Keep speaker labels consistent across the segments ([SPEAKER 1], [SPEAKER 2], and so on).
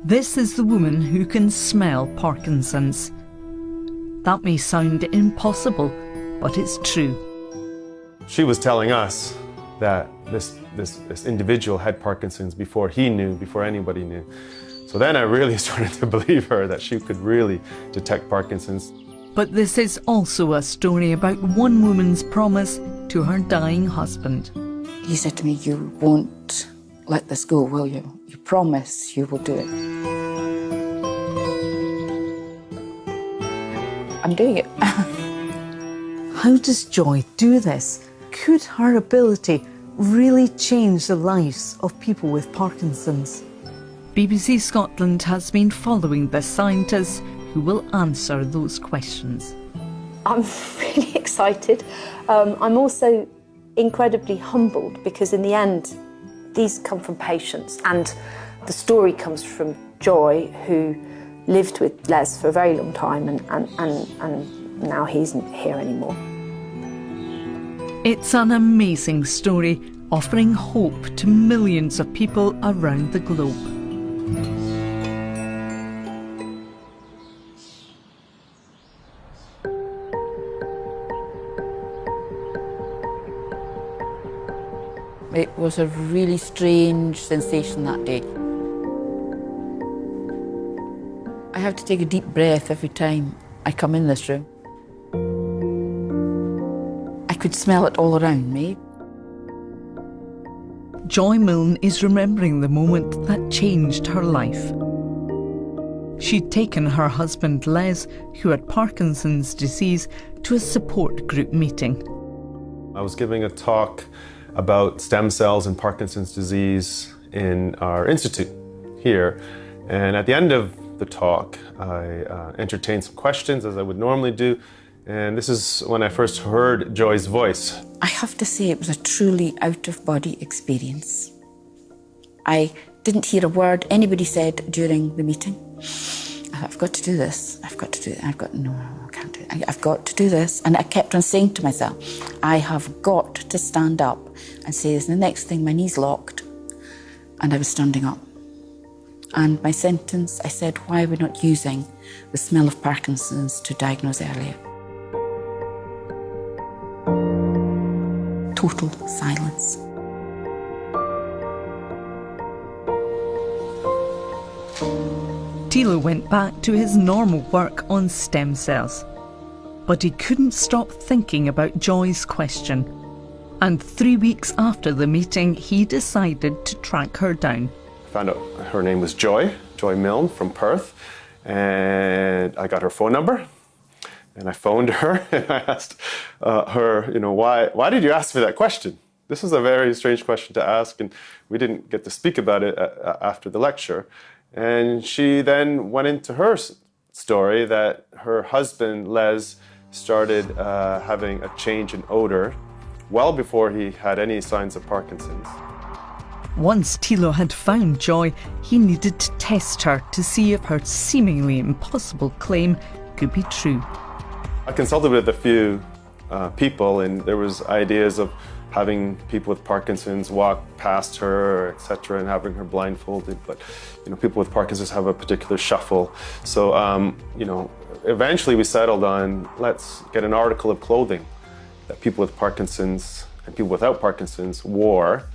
[SPEAKER 1] This is the woman who can smell Parkinson's. That may sound impossible, but it's true.
[SPEAKER 2] She was telling us that this individual had Parkinson's before he knew, before anybody knew. So then I really started to believe her that she could really detect Parkinson's.
[SPEAKER 1] But this is also a story about one woman's promise to her dying husband.
[SPEAKER 3] He said to me, "You won't let this go, will you? You promise you will do it." I'm doing it.
[SPEAKER 1] How does Joy do this? Could her ability really change the lives of people with Parkinson's? BBC Scotland has been following the scientists who will answer those questions.
[SPEAKER 4] I'm really excited. I'm also incredibly humbled because in the end, these come from patients, and the story comes from Joy, who lived with Les for a very long time, and now he isn't here anymore.
[SPEAKER 1] It's an amazing story, offering hope to millions of people around the globe.
[SPEAKER 3] It was a really strange sensation that day. I have to take a deep breath every time I come in this room. I could smell it all around me.
[SPEAKER 1] Joy Milne is remembering the moment that changed her life. She'd taken her husband Les, who had Parkinson's disease, to a support group meeting.
[SPEAKER 2] I was giving a talk about stem cells and Parkinson's disease in our institute here. And at the end of the talk, I entertained some questions, as I would normally do. And this is when I first heard Joy's voice.
[SPEAKER 3] I have to say it was a truly out-of-body experience. I didn't hear a word anybody said during the meeting. I've got to do this, I've got to do it, no, I can't do it. I've got to do this. And I kept on saying to myself, I have got to stand up and say this. And the next thing, my knees locked and I was standing up. And my sentence, I said, why are we not using the smell of Parkinson's to diagnose earlier? Total silence.
[SPEAKER 1] Thilo went back to his normal work on stem cells. But he couldn't stop thinking about Joy's question. And 3 weeks after the meeting, he decided to track her down.
[SPEAKER 2] I found out her name was Joy Milne from Perth. And I got her phone number. And I phoned her and I asked her, why did you ask me that question? This was a very strange question to ask, and we didn't get to speak about it after the lecture. And she then went into her story that her husband, Les, started having a change in odor well before he had any signs of Parkinson's.
[SPEAKER 1] Once Thilo had found Joy, he needed to test her to see if her seemingly impossible claim could be true.
[SPEAKER 2] I consulted with a few people, and there was ideas of having people with Parkinson's walk past her, etc., and having her blindfolded. But people with Parkinson's have a particular shuffle. So eventually we settled on, let's get an article of clothing that people with Parkinson's and people without Parkinson's wore,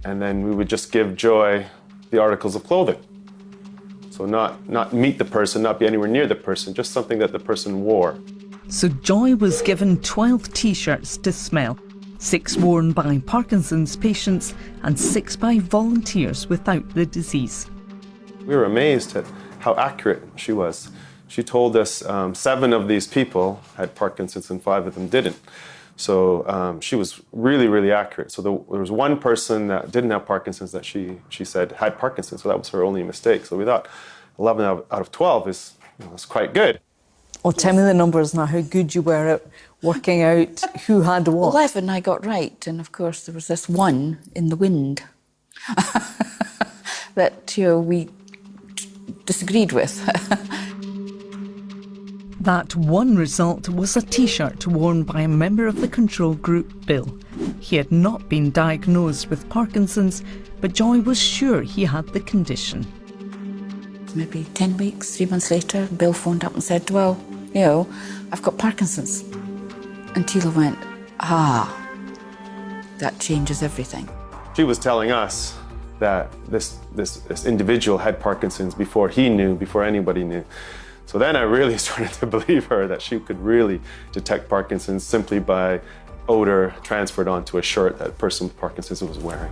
[SPEAKER 2] and then we would just give Joy the articles of clothing. So not meet the person, not be anywhere near the person, just something that the person wore.
[SPEAKER 1] So Joy was given 12 T-shirts to smell, 6 worn by Parkinson's patients and 6 by volunteers without the disease.
[SPEAKER 2] We were amazed at how accurate she was. She told us 7 of these people had Parkinson's and 5 of them didn't. So she was really, really accurate. So there was one person that didn't have Parkinson's that she said had Parkinson's, so that was her only mistake. So we thought 11 out of 12 is quite good.
[SPEAKER 1] Well, tell me the numbers now, how good you were at working out who had what.
[SPEAKER 3] 11 I got right, and of course there was this one in the wind that we disagreed with.
[SPEAKER 1] That one result was a T-shirt worn by a member of the control group, Bill. He had not been diagnosed with Parkinson's, but Joy was sure he had the condition.
[SPEAKER 3] maybe 10 weeks, 3 months later, Bill phoned up and said, well, you know, I've got Parkinson's. And Tilo went, that changes everything.
[SPEAKER 2] She was telling us that this individual had Parkinson's before he knew, before anybody knew. So then I really started to believe her that she could really detect Parkinson's simply by odor transferred onto a shirt that a person with Parkinson's was wearing.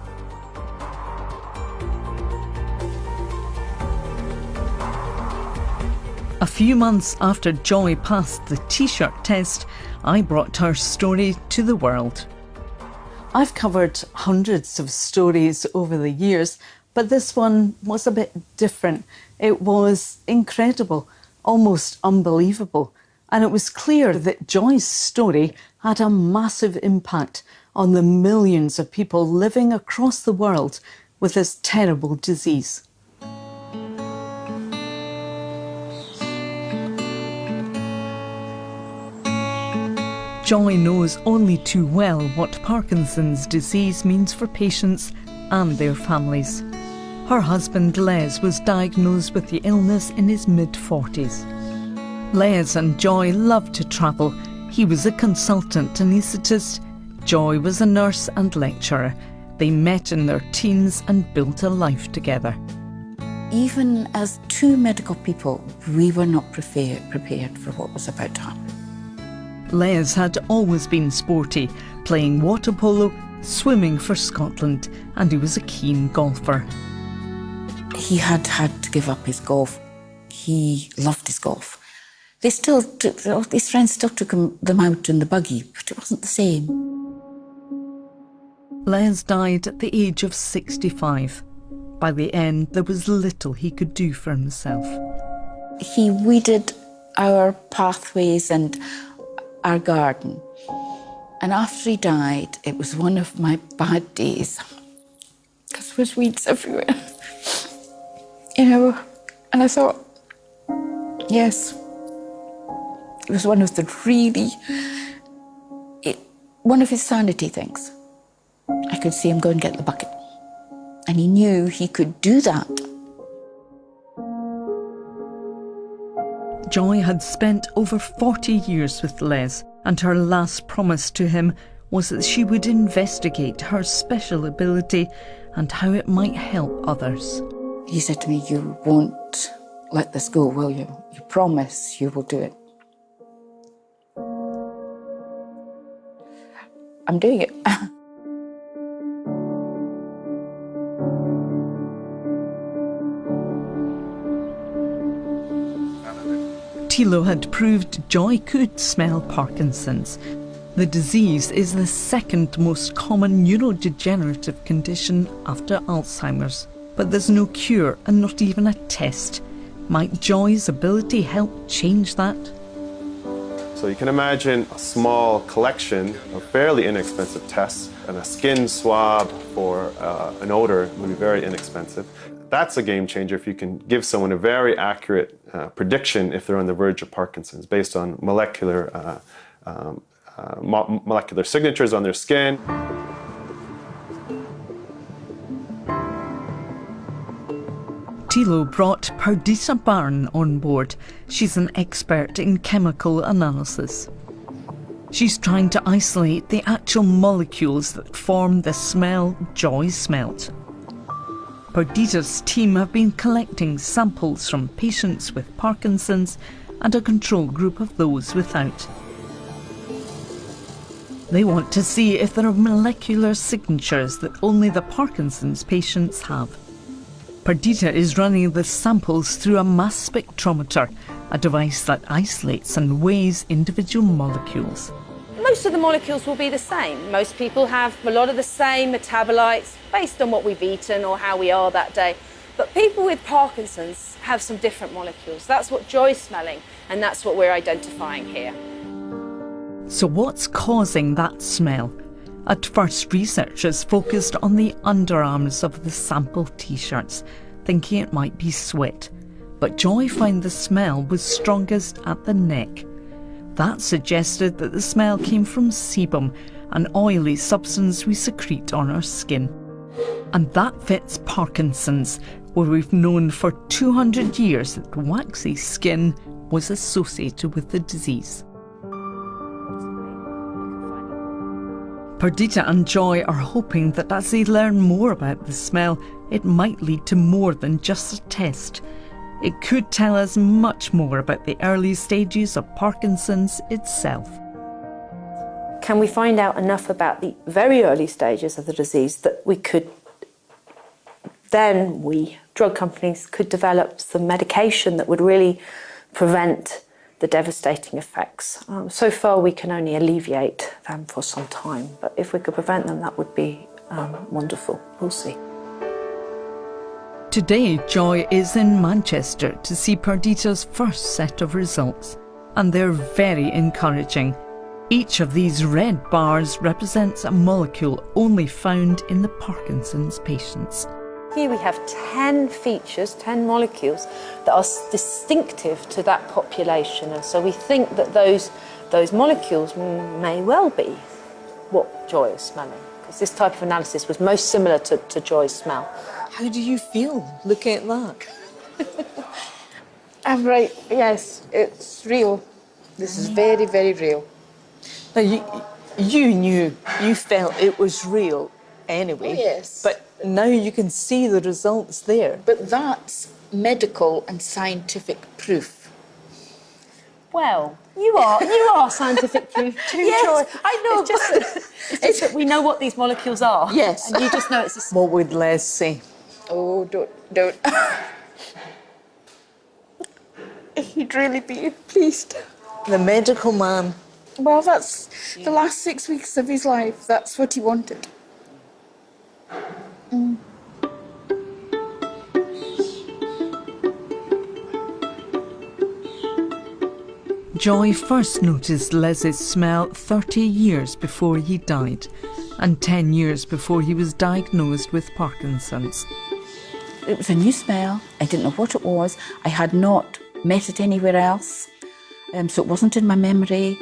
[SPEAKER 1] A few months after Joy passed the T-shirt test, I brought her story to the world. I've covered hundreds of stories over the years, but this one was a bit different. It was incredible, almost unbelievable. And it was clear that Joy's story had a massive impact on the millions of people living across the world with this terrible disease. Joy knows only too well what Parkinson's disease means for patients and their families. Her husband Les was diagnosed with the illness in his mid-40s. Les and Joy loved to travel. He was a consultant anaesthetist. Joy was a nurse and lecturer. They met in their teens and built a life together.
[SPEAKER 3] Even as two medical people, we were not prepared for what was about to happen.
[SPEAKER 1] Les had always been sporty, playing water polo, swimming for Scotland, and he was a keen golfer.
[SPEAKER 3] He had to give up his golf. He loved his golf. His friends still took them out in the buggy, but it wasn't the same.
[SPEAKER 1] Les died at the age of 65. By the end, there was little he could do for himself.
[SPEAKER 3] He weeded our pathways and our garden. And after he died, it was one of my bad days. Because there was weeds everywhere. You know, and I thought, yes, it was one of the one of his sanity things. I could see him go and get the bucket. And he knew he could do that.
[SPEAKER 1] Joy had spent over 40 years with Les, and her last promise to him was that she would investigate her special ability and how it might help others.
[SPEAKER 3] He said to me, you won't let this go, will you? You promise you will do it. I'm doing it.
[SPEAKER 1] Tilo had proved Joy could smell Parkinson's. The disease is the second most common neurodegenerative condition after Alzheimer's. But there's no cure and not even a test. Might Joy's ability help change that?
[SPEAKER 2] So you can imagine a small collection of fairly inexpensive tests, and a skin swab for an odor would be very inexpensive. That's a game changer if you can give someone a very accurate prediction if they're on the verge of Parkinson's based on molecular signatures on their skin.
[SPEAKER 1] Tilo brought Perdita Barn on board. She's an expert in chemical analysis. She's trying to isolate the actual molecules that form the smell Joy smelt. Perdita's team have been collecting samples from patients with Parkinson's and a control group of those without. They want to see if there are molecular signatures that only the Parkinson's patients have. Perdita is running the samples through a mass spectrometer, a device that isolates and weighs individual molecules.
[SPEAKER 4] Most of the molecules will be the same. Most people have a lot of the same metabolites based on what we've eaten or how we are that day. But people with Parkinson's have some different molecules. That's what Joy's smelling, and that's what we're identifying here.
[SPEAKER 1] So what's causing that smell? At first, researchers focused on the underarms of the sample T-shirts, thinking it might be sweat. But Joy found the smell was strongest at the neck. That suggested that the smell came from sebum, an oily substance we secrete on our skin. And that fits Parkinson's, where we've known for 200 years that waxy skin was associated with the disease. Perdita and Joy are hoping that as they learn more about the smell, it might lead to more than just a test. It could tell us much more about the early stages of Parkinson's itself.
[SPEAKER 4] Can we find out enough about the very early stages of the disease that we could then, drug companies, could develop some medication that would really prevent the devastating effects. So far we can only alleviate them for some time, but if we could prevent them, that would be wonderful. We'll see.
[SPEAKER 1] Today, Joy is in Manchester to see Perdita's first set of results, and they're very encouraging. Each of these red bars represents a molecule only found in the Parkinson's patients.
[SPEAKER 4] Here we have 10 features, 10 molecules that are distinctive to that population, and so we think that those molecules may well be what Joy is smelling, because this type of analysis was most similar to Joy's smell.
[SPEAKER 5] How do you feel looking at that?
[SPEAKER 6] I'm right, yes, it's real. This is very, very real.
[SPEAKER 5] Now, you knew, you felt it was real anyway.
[SPEAKER 6] Oh, yes.
[SPEAKER 5] But now you can see the results there.
[SPEAKER 6] But that's medical and scientific proof.
[SPEAKER 4] Well, you are scientific proof too,
[SPEAKER 6] Yes,
[SPEAKER 4] Joy.
[SPEAKER 6] I know.
[SPEAKER 4] It's just that we know what these molecules are.
[SPEAKER 6] Yes.
[SPEAKER 4] And you just know it's a...
[SPEAKER 5] What would Les say?
[SPEAKER 6] Oh, don't. He'd really be pleased.
[SPEAKER 5] The medical man.
[SPEAKER 6] Well, that's the last 6 weeks of his life. That's what he wanted.
[SPEAKER 1] Joy first noticed Les's smell 30 years before he died, and 10 years before he was diagnosed with Parkinson's.
[SPEAKER 3] It was a new smell. I didn't know what it was. I had not met it anywhere else, so it wasn't in my memory.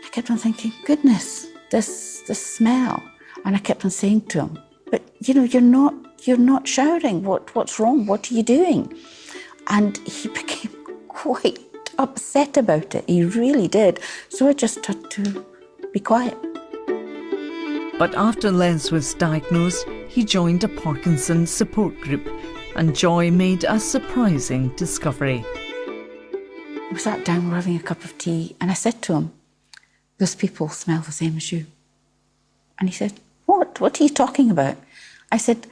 [SPEAKER 3] I kept on thinking, goodness, this smell. And I kept on saying to him, but you're not showering. What's wrong? What are you doing? And he became quite upset about it. He really did. So I just had to be quiet.
[SPEAKER 1] But after Les was diagnosed, he joined a Parkinson's support group, and Joy made a surprising discovery.
[SPEAKER 3] We sat down, we were having a cup of tea, and I said to him, those people smell the same as you. And he said, what? What are you talking about? I said,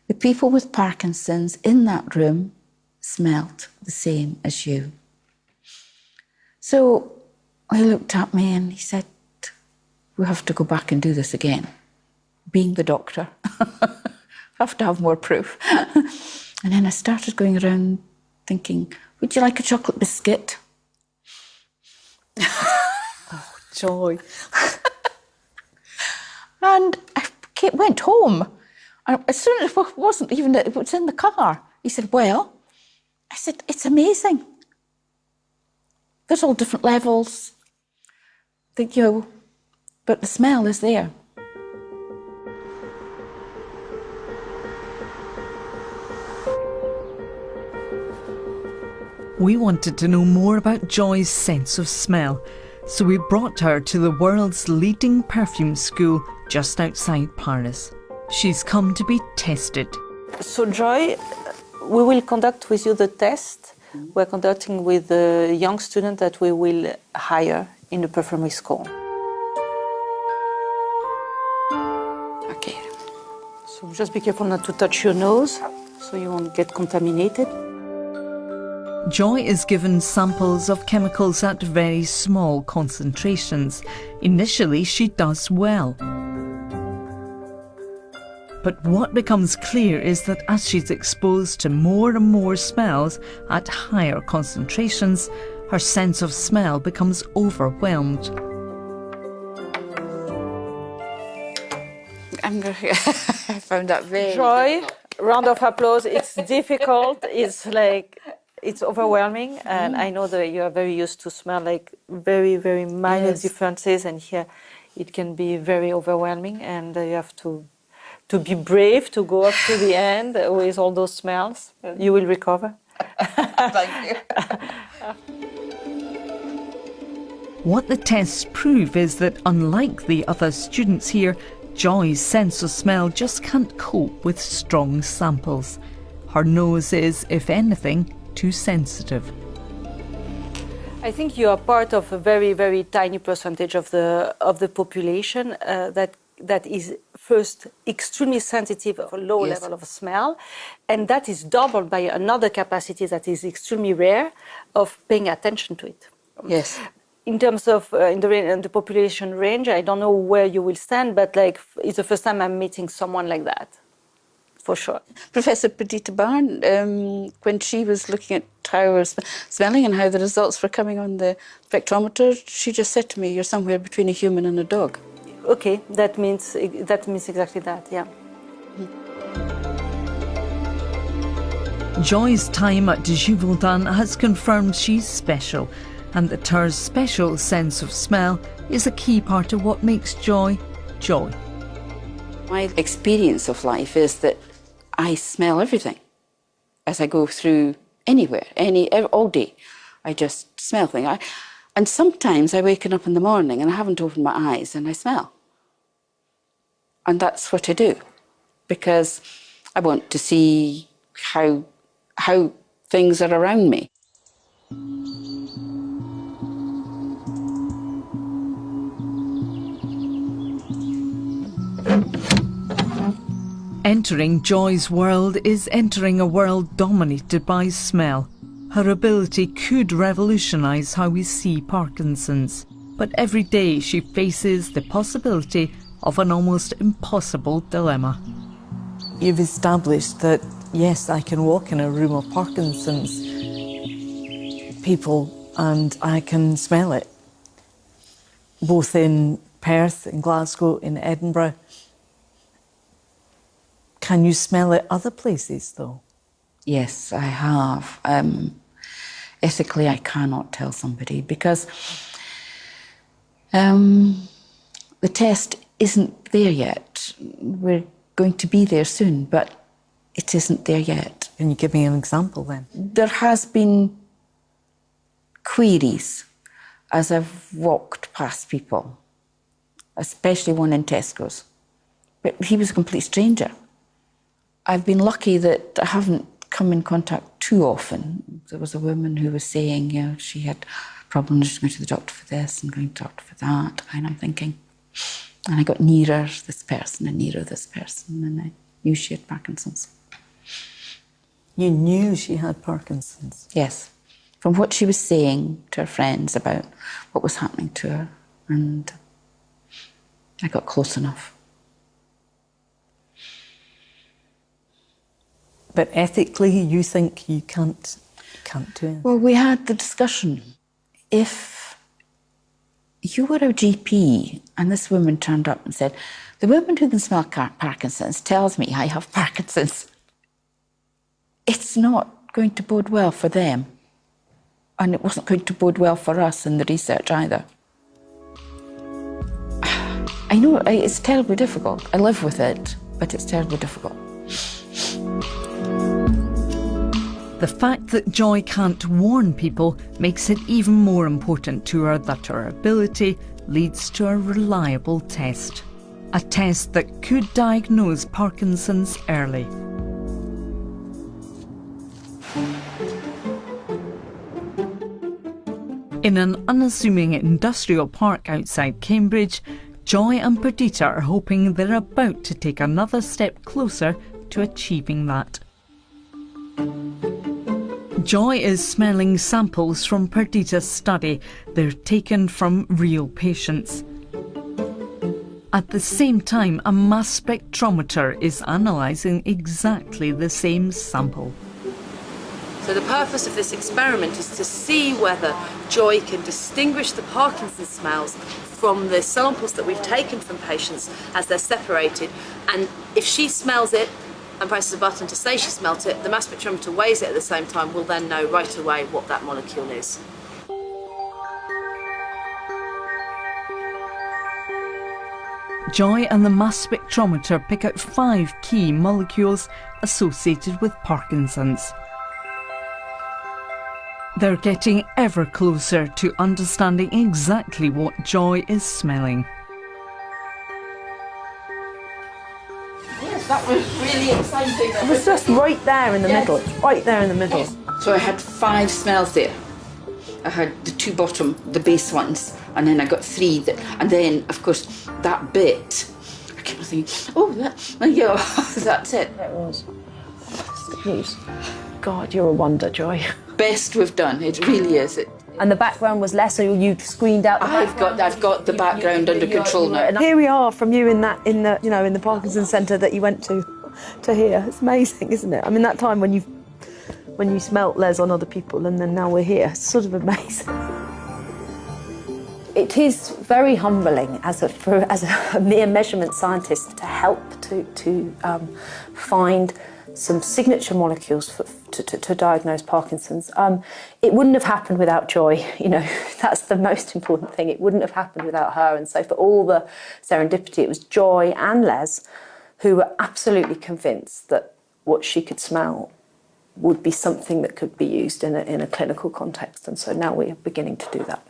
[SPEAKER 3] the people with Parkinson's in that room smelled the same as you. So he looked at me and he said, we have to go back and do this again. Being the doctor, I have to have more proof. And then I started going around thinking, would you like a chocolate biscuit?
[SPEAKER 5] Joy.
[SPEAKER 3] And I went home. And as soon as it wasn't even, it was in the car. He said, well, I said, it's amazing. There's all different levels. But the smell is there.
[SPEAKER 1] We wanted to know more about Joy's sense of smell, so we brought her to the world's leading perfume school just outside Paris. She's come to be tested.
[SPEAKER 7] So Joy, we will conduct with you the test we're conducting with the young student that we will hire in the perfumery school. Okay, so just be careful not to touch your nose so you won't get contaminated.
[SPEAKER 1] Joy is given samples of chemicals at very small concentrations. Initially, she does well. But what becomes clear is that as she's exposed to more and more smells at higher concentrations, her sense of smell becomes overwhelmed.
[SPEAKER 6] I found that very
[SPEAKER 7] Joy, round of applause. It's difficult. It's overwhelming, and I know that you are very used to smell like very, very minor differences, and here it can be very overwhelming, and you have to to be brave, to go up to the end with all those smells. You will recover.
[SPEAKER 3] Thank you.
[SPEAKER 1] What the tests prove is that, unlike the other students here, Joy's sense of smell just can't cope with strong samples. Her nose is, if anything, too sensitive.
[SPEAKER 7] I think you are part of a very, very tiny percentage of the population that is first extremely sensitive of a low level of smell, and that is doubled by another capacity that is extremely rare of paying attention to it.
[SPEAKER 3] Yes.
[SPEAKER 7] In terms of in the population range, I don't know where you will stand, but like it's the first time I'm meeting someone like that, for sure.
[SPEAKER 6] Professor Perdita Barn, when she was looking at how I was smelling and how the results were coming on the spectrometer, she just said to me, "You're somewhere between a human and a dog."
[SPEAKER 7] Okay, that means exactly that, yeah.
[SPEAKER 1] Joy's time at de Gévaudan has confirmed she's special, and that her special sense of smell is a key part of what makes Joy, Joy.
[SPEAKER 6] My experience of life is that I smell everything as I go through anywhere, all day. I just smell things. And sometimes I wake up in the morning and I haven't opened my eyes and I smell. And that's what I do, because I want to see how things are around me.
[SPEAKER 1] Entering Joy's world is entering a world dominated by smell. Her ability could revolutionise how we see Parkinson's, but every day she faces the possibility of an almost impossible dilemma. You've established that, yes, I can walk in a room of Parkinson's people and I can smell it, both in Perth, in Glasgow, in Edinburgh. Can you smell it other places, though?
[SPEAKER 6] Yes, I have. Ethically, I cannot tell somebody because the test isn't there yet. We're going to be there soon, but it isn't there yet.
[SPEAKER 1] Can you give me an example then?
[SPEAKER 6] There has been queries as I've walked past people, especially one in Tesco's. But he was a complete stranger. I've been lucky that I haven't come in contact too often. There was a woman who was saying, you know, she had problems, she's going to the doctor for this and going to the doctor for that. And I'm thinking, and I got nearer this person and nearer this person, and I knew she had Parkinson's.
[SPEAKER 1] You knew she had Parkinson's?
[SPEAKER 6] Yes, from what she was saying to her friends about what was happening to her, and I got close enough.
[SPEAKER 1] But ethically, you think you can't do it?
[SPEAKER 6] Well, we had the discussion. If you were a GP and this woman turned up and said, "The woman who can smell Parkinson's tells me I have Parkinson's," it's not going to bode well for them. And it wasn't going to bode well for us in the research either. I know it's terribly difficult. I live with it, but it's terribly difficult.
[SPEAKER 1] The fact that Joy can't warn people makes it even more important to her that her ability leads to a reliable test. A test that could diagnose Parkinson's early. In an unassuming industrial park outside Cambridge, Joy and Perdita are hoping they're about to take another step closer to achieving that. Joy is smelling samples from Perdita's study. They're taken from real patients. At the same time, a mass spectrometer is analysing exactly the same sample.
[SPEAKER 8] So the purpose of this experiment is to see whether Joy can distinguish the Parkinson's smells from the samples that we've taken from patients as they're separated. And if she smells it and presses a button to say she smelt it, the mass spectrometer weighs it at the same time, will then know right away what that molecule is.
[SPEAKER 1] Joy and the mass spectrometer pick out 5 key molecules associated with Parkinson's. They're getting ever closer to understanding exactly what Joy is smelling.
[SPEAKER 3] Yes, that was really exciting.
[SPEAKER 4] It was just right there in the middle. Right there in the middle.
[SPEAKER 3] So I had 5 smells there. I had the 2 bottom, the base ones, and then I got 3 that, and then of course that bit, I kept thinking, oh, yeah, that's it.
[SPEAKER 4] It was. Good news. God, you're a wonder, Joy.
[SPEAKER 3] Best we've done, it really is.
[SPEAKER 4] And the background was less, so you screened out the background.
[SPEAKER 3] I've got the background under control now.
[SPEAKER 4] And here we are from you in the Parkinson's Centre that you went to here. It's amazing, isn't it? I mean, that time when you smelt Les on other people, and then now we're here. It's sort of amazing. It is very humbling as a mere measurement scientist to help to find some signature molecules to diagnose Parkinson's. It wouldn't have happened without Joy, that's the most important thing. It wouldn't have happened without her. And so for all the serendipity, it was Joy and Les who were absolutely convinced that what she could smell would be something that could be used in a clinical context. And so now we're beginning to do that.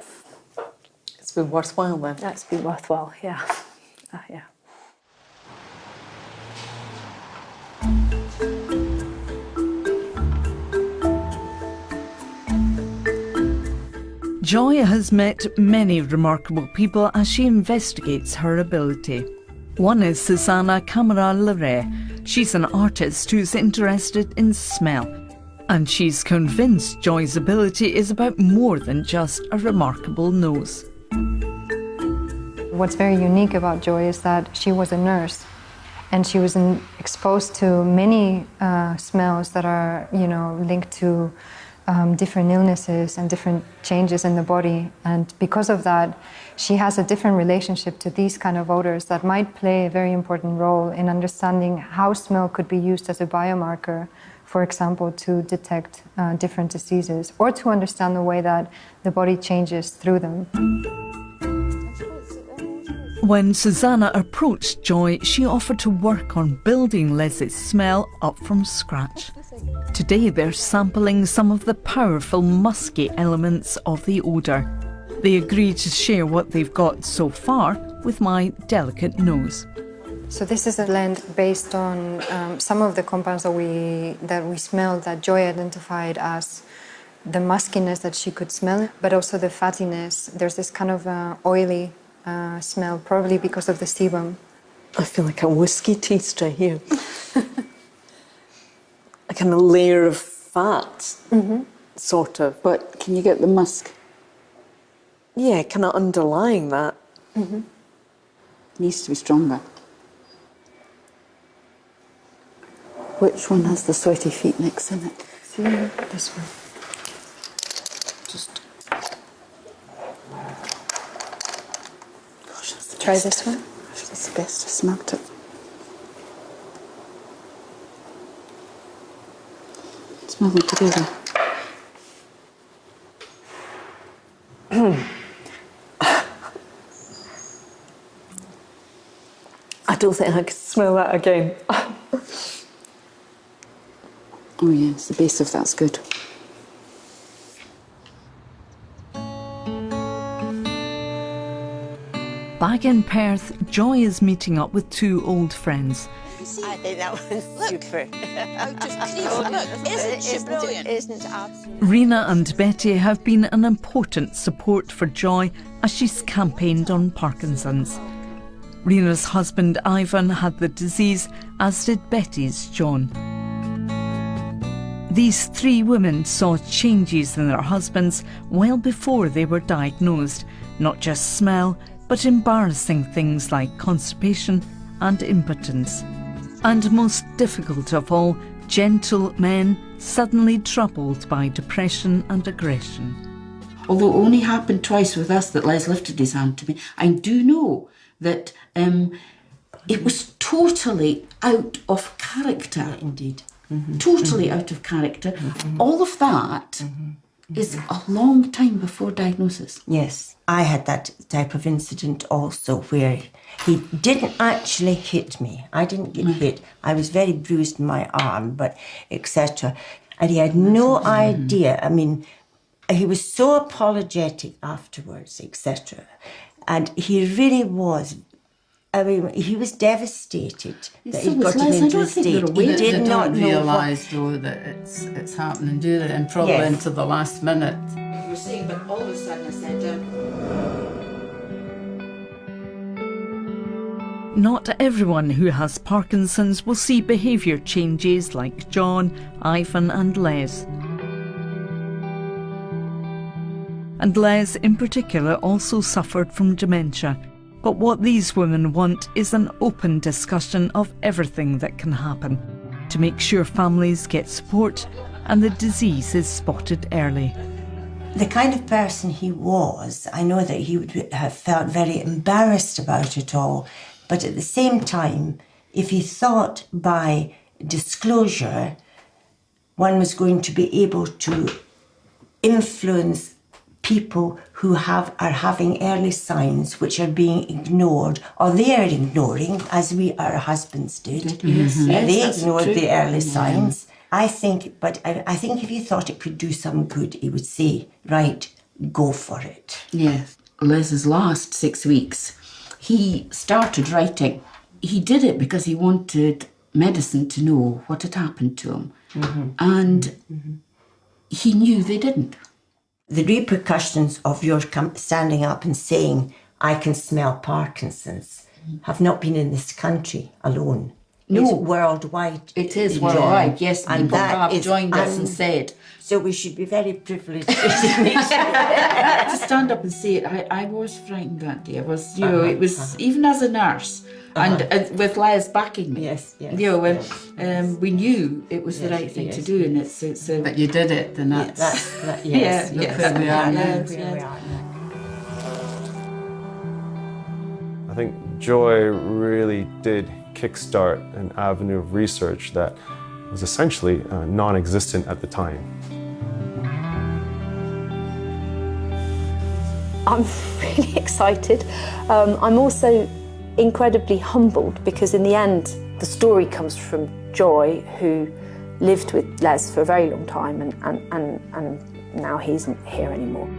[SPEAKER 5] It's been worthwhile then.
[SPEAKER 4] That's been worthwhile, yeah. Yeah.
[SPEAKER 1] Joy has met many remarkable people as she investigates her ability. One is Susanna Camara-Leray. She's an artist who's interested in smell, and she's convinced Joy's ability is about more than just a remarkable nose.
[SPEAKER 9] What's very unique about Joy is that she was a nurse, and she was exposed to many smells that are, linked to different illnesses and different changes in the body. And because of that, she has a different relationship to these kind of odors that might play a very important role in understanding how smell could be used as a biomarker, for example, to detect different diseases or to understand the way that the body changes through them.
[SPEAKER 1] When Susanna approached Joy, she offered to work on building Les's smell up from scratch. Today they're sampling some of the powerful musky elements of the odour. They agree to share what they've got so far with my delicate nose.
[SPEAKER 9] So this is a blend based on some of the compounds that we smelled that Joy identified as the muskiness that she could smell, but also the fattiness. There's this kind of oily smell, probably because of the sebum.
[SPEAKER 5] I feel like a whiskey taster here. A kind of layer of fat, sort of.
[SPEAKER 3] But can you get the musk?
[SPEAKER 5] Yeah, kind of underlying that.
[SPEAKER 3] It needs to be stronger. Which one has the sweaty feet next in it?
[SPEAKER 9] See, this one.
[SPEAKER 3] Just
[SPEAKER 9] try this one.
[SPEAKER 3] It's the best. I smelt it. Smell them together.
[SPEAKER 5] I don't think I could smell that again.
[SPEAKER 3] Oh yes, the base of that's good.
[SPEAKER 1] Back in Perth, Joy is meeting up with 2 old friends.
[SPEAKER 10] I think that was super.
[SPEAKER 8] Isn't she brilliant?
[SPEAKER 10] Isn't absolutely.
[SPEAKER 1] Rena and Betty have been an important support for Joy as she's campaigned on Parkinson's. Rena's husband Ivan had the disease, as did Betty's John. These 3 women saw changes in their husbands well before they were diagnosed, not just smell, but embarrassing things like constipation and impotence. And most difficult of all, gentle men suddenly troubled by depression and aggression.
[SPEAKER 3] Although it only happened twice with us that Les lifted his hand to me, I do know that it was totally out of character.
[SPEAKER 5] Indeed.
[SPEAKER 3] Totally out of character. All of that
[SPEAKER 6] is a long time before diagnosis.
[SPEAKER 10] Yes, I had that type of incident also where he didn't actually hit me. I didn't get hit. I was very bruised in my arm, but etc. And he had no idea. I mean, he was so apologetic afterwards, etc. And he really was. I mean, he was devastated that he'd gotten into a state. He did not
[SPEAKER 6] realise, though, that it's happening, do they? And probably into the last minute. You were saying, but all of a sudden I said,
[SPEAKER 1] Not everyone who has Parkinson's will see behaviour changes like John, Ivan and Les. And Les in particular also suffered from dementia. But what these women want is an open discussion of everything that can happen to make sure families get support and the disease is spotted early.
[SPEAKER 10] The kind of person he was, I know that he would have felt very embarrassed about it all, but at the same time, if he thought by disclosure one was going to be able to influence people who are having early signs which are being ignored, or they are ignoring, as our husbands did. They ignored the early signs. I think if he thought it could do some good, he would say, right, go for it.
[SPEAKER 6] yes, Les's last 6 weeks, he started writing. He did it because he wanted medicine to know what had happened to him. And he knew they didn't.
[SPEAKER 10] The repercussions of your standing up and saying, I can smell Parkinson's, have not been in this country alone.
[SPEAKER 6] No.
[SPEAKER 10] It's worldwide.
[SPEAKER 6] It is
[SPEAKER 10] John.
[SPEAKER 6] worldwide, yes.
[SPEAKER 10] And
[SPEAKER 6] People
[SPEAKER 10] that
[SPEAKER 6] have
[SPEAKER 10] is
[SPEAKER 6] joined us and said.
[SPEAKER 10] So we should be very privileged.
[SPEAKER 6] To stand up and say it, I was frightened that day. I was, it was, even as a nurse, and with Les backing me.
[SPEAKER 10] Yes.
[SPEAKER 6] We knew it was the right thing to do, and it's that you did it, then that's
[SPEAKER 10] yes.
[SPEAKER 6] look where we are now.
[SPEAKER 2] I think Joy really did kickstart an avenue of research that was essentially non-existent at the time.
[SPEAKER 4] I'm really excited. I'm also incredibly humbled because in the end, the story comes from Joy, who lived with Les for a very long time and now he isn't here anymore.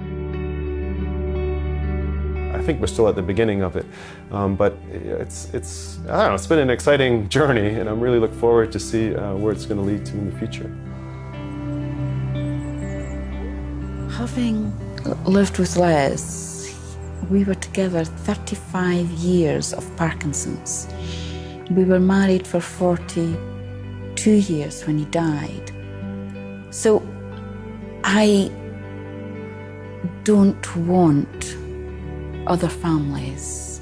[SPEAKER 2] I think we're still at the beginning of it, but it's I don't know, it's been an exciting journey, and I'm really looking forward to see where it's going to lead to in the future.
[SPEAKER 6] Having lived with Les, we were together 35 years of Parkinson's. We were married for 42 years when he died. So I don't want other families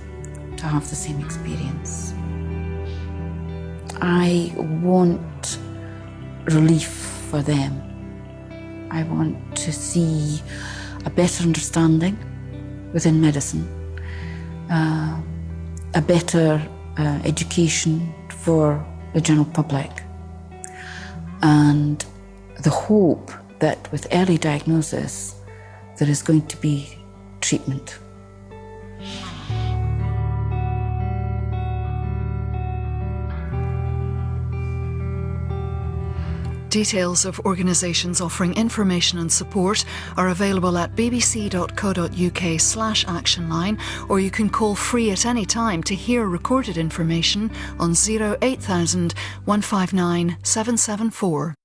[SPEAKER 6] to have the same experience. I want relief for them. I want to see a better understanding within medicine, a better education for the general public, and the hope that with early diagnosis there is going to be treatment.
[SPEAKER 11] Details of organisations offering information and support are available at bbc.co.uk/actionline, or you can call free at any time to hear recorded information on 08000 159 774.